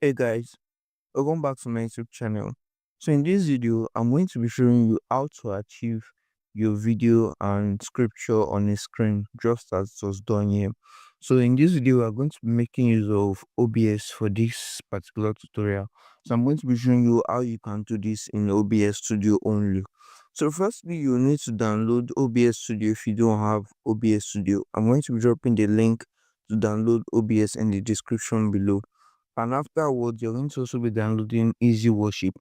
Hey guys, welcome back to my YouTube channel. So in this video, I'm going to be showing you how to achieve your video and scripture on a screen just as it was done here. So in this video, we're going to be making use of OBS for this particular tutorial. So I'm going to be showing you how you can do this in OBS Studio only. So firstly, you need to download OBS Studio if you don't have OBS Studio. I'm going to be dropping the link to download OBS in the description below, and afterwards you're going to also be downloading EasyWorship.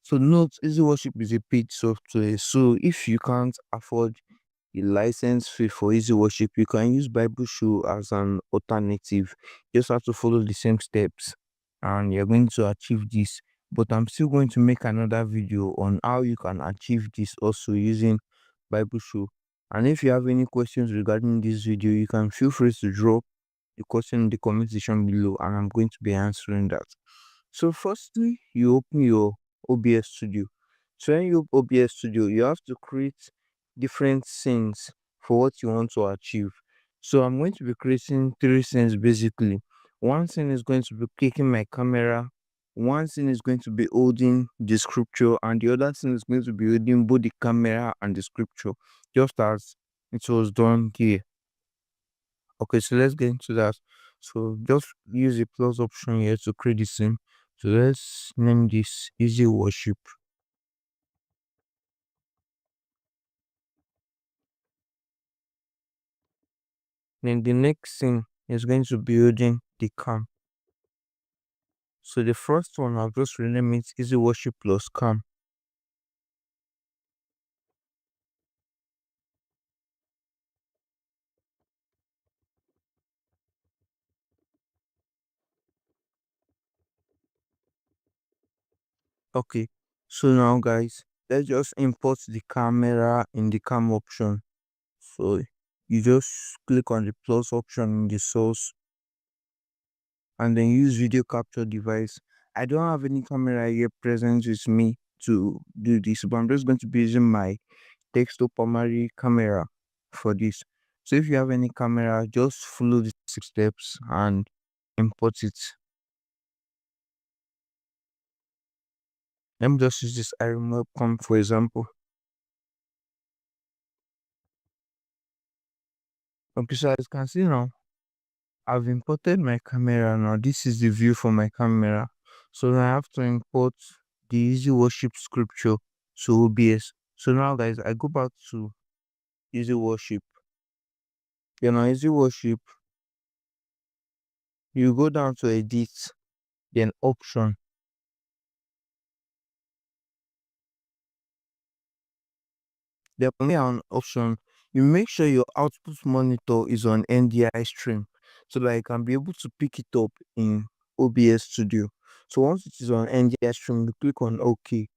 So note, EasyWorship is a paid software, so if you can't afford the license fee for EasyWorship, you can use Bible Show as an alternative. You just have to follow the same steps and you're going to achieve this. But I'm still going to make another video on how you can achieve this also using Bible Show. And if you have any questions regarding this video, you can feel free to drop the question in the comment section below and I'm going to be answering that. So firstly, you open your OBS Studio. So when you open OBS Studio, you have to create different scenes for what you want to achieve. So I'm going to be creating three scenes basically. One scene is going to be clicking my camera, one scene is going to be holding the scripture, and the other scene is going to be holding both the camera and the scripture, just as it was done here. Okay, so let's get into that. So just use the plus option here to create the scene. So let's name this Easy Worship. Then the next scene is going to be using the cam. So the first one I'll just rename it Easy Worship plus cam. Okay, so now guys, let's just import the camera in the cam option. So you just click on the plus option in the source and then use video capture device. I don't have any camera here present with me to do this, but I'm just going to be using my desktop primary camera for this. So if you have any camera, just follow the 6 steps and import it. Let me just use this iron webcam for example. Okay, so as you can see now, I've imported my camera now. This is the view for my camera. So now I have to import the Easy Worship scripture to OBS. So now guys, I go back to Easy Worship. Easy Worship, you go down to edit, then option. Then only an option, you make sure your output monitor is on NDI stream so that you can be able to pick it up in OBS Studio. So once it is on NDI stream, you click on OK.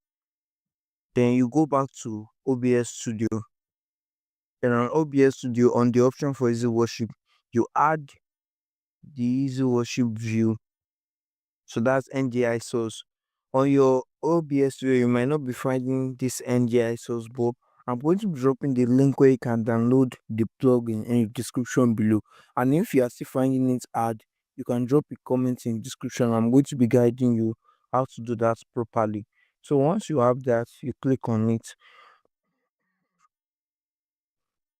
Then you go back to OBS Studio. And on OBS Studio, on the option for Easy Worship, you add the Easy Worship view. So that's NDI source. On your OBS Studio, you might not be finding this NDI source, but I'm going to be dropping the link where you can download the plugin in the description below. And if you are still finding it hard, you can drop a comment in the description. I'm going to be guiding you how to do that properly. So once you have that, you click on it.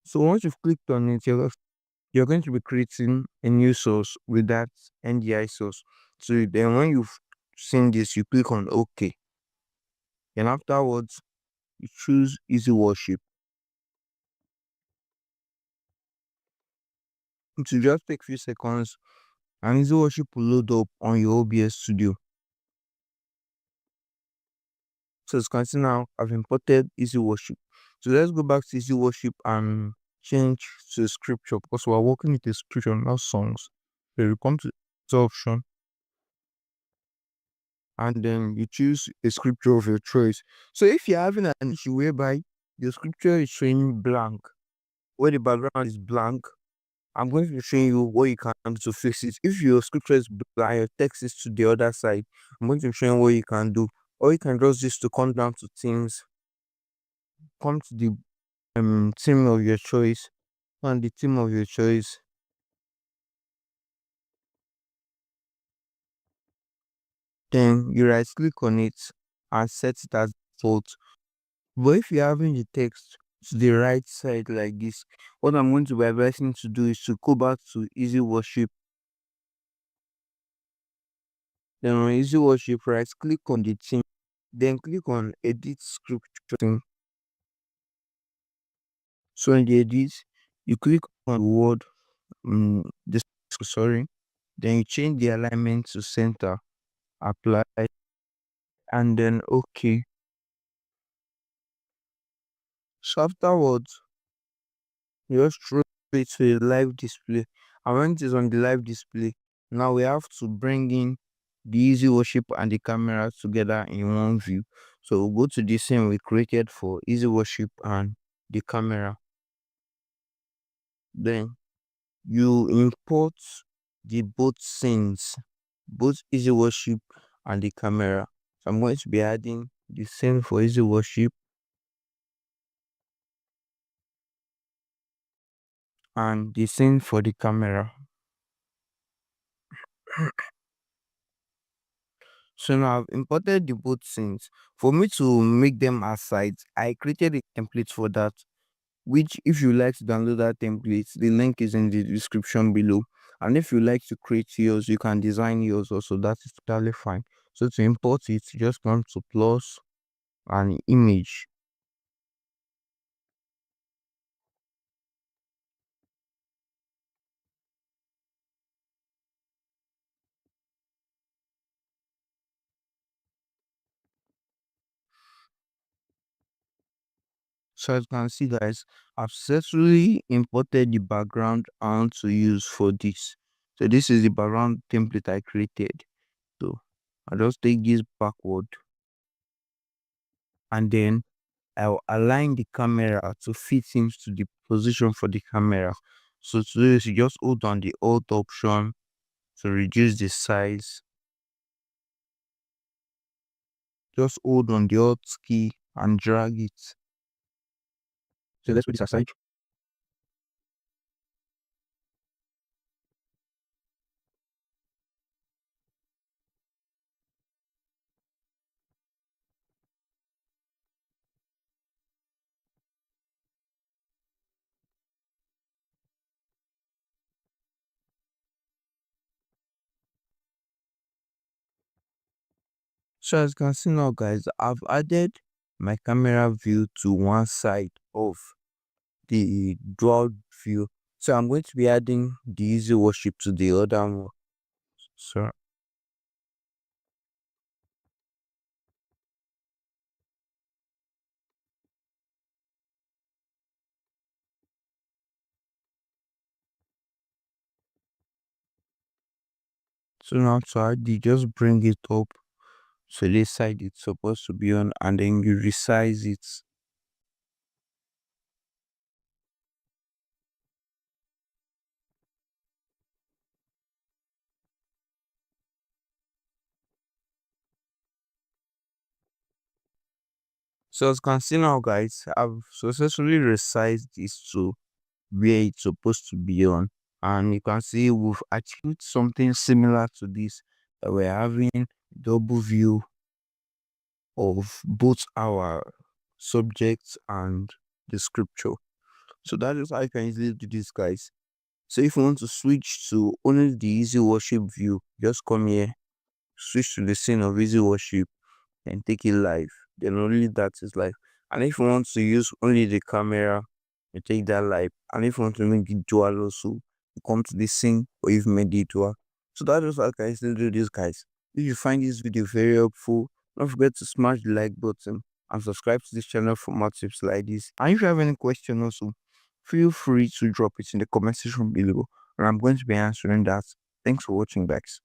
So once you've clicked on it, you're going to be creating a new source with that NDI source. So then when you've seen this, you click on OK. And afterwards, you choose Easy Worship. It will just take a few seconds and Easy Worship will load up on your OBS Studio. So as you can see now, I've imported Easy Worship. So let's go back to Easy Worship and change to scripture because we're working with a scripture, not songs. So you come to the option and then you choose a scripture of your choice. So if you're having an issue whereby your scripture is showing blank, where the background is blank, I'm going to be showing you what you can do to fix it. If your scripture is blank, your text is to the other side, I'm going to be showing you what you can do. Or you can just use to come down to themes, come to the theme of your choice, and the theme of your choice. Then you right click on it and set it as default. But if you're having the text to the right side like this, what I'm going to be advising you to do is to go back to Easy Worship. Then on Easy Worship, right click on the theme, then click on Edit Scripture thing. So in the edit, you click on the word, this sorry, then you change the alignment to center, apply, and then okay. So afterwards, you just throw it to a live display. And when it is on the live display, now we have to bring in the Easy Worship and the camera together in one view. So we'll go to the scene we created for Easy Worship and the camera. Then you import the both scenes, both Easy Worship and the camera. So I'm going to be adding the scene for Easy Worship and the scene for the camera. So now I've imported the both scenes. For me to make them as sides, I created a template for that, which if you like to download that template, the link is in the description below. And if you like to create yours, you can design yours also. That is totally fine. So to import it, you just come to plus an image. So as you can see guys, I've successfully imported the background I want to use for this. So this is the background template I created. So I just take this backward and then I'll align the camera to fit into the position for the camera. So to do this, you just hold on the Alt option to reduce the size. Just hold on the Alt key and drag it. So let's put this aside. So as you can see now guys, I've added my camera view to one side of the dual view. So I'm going to be adding the Easy Worship to the other one. So now to add, you just bring it up to this side it's supposed to be on, and then you resize it. So as you can see now guys, I've successfully resized this to where it's supposed to be on, and you can see we've achieved something similar to this, that we're having double view of both our subjects and the scripture. So that is how you can easily do this guys. So if you want to switch to only the Easy Worship view, just come here, switch to the scene of Easy Worship and take it live. Then only that is live. And if you want to use only the camera, you take that live. And if you want to make it dual also, you come to the scene or you've made it dual. So that is how I can still do this guys. If you find this video very helpful, don't forget to smash the like button and subscribe to this channel for more tips like this. And if you have any question also, feel free to drop it in the comment section below and I'm going to be answering that. Thanks for watching guys.